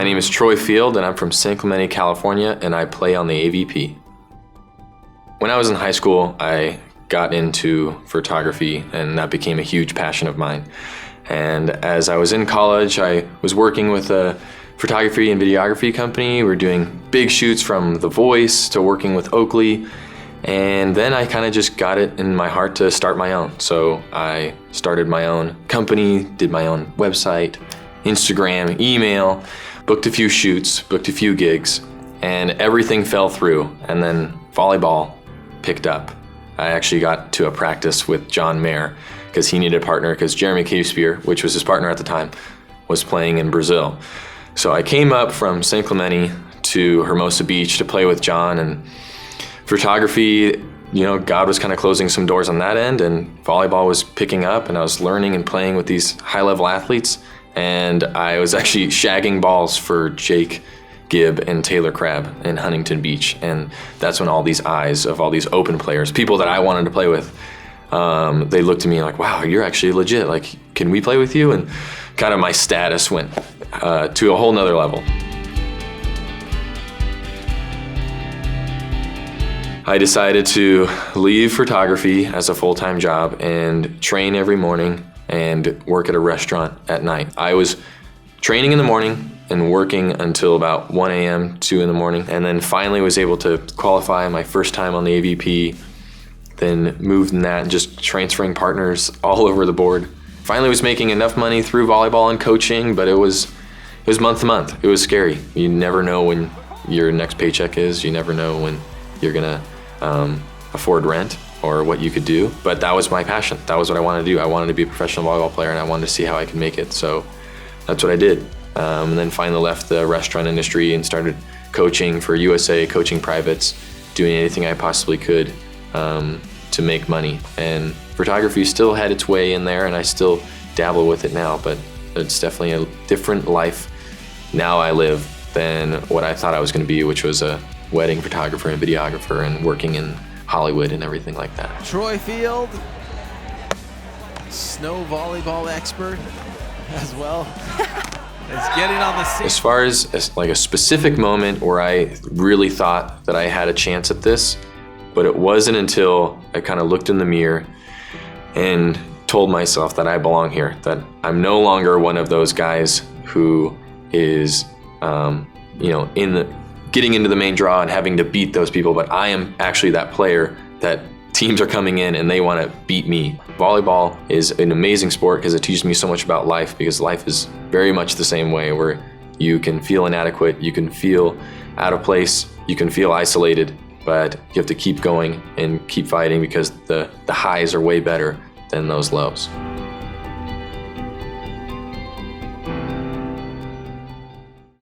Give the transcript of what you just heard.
My name is Troy Field, and I'm from San Clemente, California, and I play on the AVP. When I was in high school, I got into photography, and that became a huge passion of mine. And as I was in college, I was working with a photography and videography company. We were doing big shoots from The Voice to working with Oakley. And then I kind of just got it in my heart to start my own. So I started my own company, did my own website, Instagram, email, booked a few shoots, booked a few gigs, and everything fell through. And then volleyball picked up. I actually got to a practice with John Mayer because he needed a partner because Jeremy Cavespear, which was his partner at the time, was playing in Brazil. So I came up from San Clemente to Hermosa Beach to play with John, and photography, God was kind of closing some doors on that end, and volleyball was picking up, and I was learning and playing with these high-level athletes, and I was actually shagging balls for Jake Gibb and Taylor Crabb in Huntington Beach, and that's when all these eyes of all these open players, people that I wanted to play with, they looked at me like, wow, you're actually legit, like, can we play with you? And kind of my status went to a whole nother level. I decided to leave photography as a full-time job and train every morning and work at a restaurant at night. I was training in the morning and working until about 1 a.m., 2 in the morning, and then finally was able to qualify my first time on the AVP, then moved in that and just transferring partners all over the board. Finally was making enough money through volleyball and coaching, but it was month to month. It was scary. You never know when your next paycheck is. You never know when you're gonna afford rent or what you could do. But that was my passion. That was what I wanted to do. I wanted to be a professional volleyball player, and I wanted to see how I could make it. So that's what I did. And then finally left the restaurant industry and started coaching for USA, coaching privates, doing anything I possibly could to make money. And photography still had its way in there, and I still dabble with it now, but it's definitely a different life now I live than what I thought I was going to be, which was a wedding photographer and videographer and working in Hollywood and everything like that. Troy Field, snow volleyball expert as well. Is getting on the scene. As far as like a specific moment where I really thought that I had a chance at this, but it wasn't until I kind of looked in the mirror and told myself that I belong here, that I'm no longer one of those guys who is, getting into the main draw and having to beat those people, but I am actually that player that teams are coming in and they want to beat me. Volleyball is an amazing sport because it teaches me so much about life, because life is very much the same way, where you can feel inadequate, you can feel out of place, you can feel isolated, but you have to keep going and keep fighting because the highs are way better than those lows.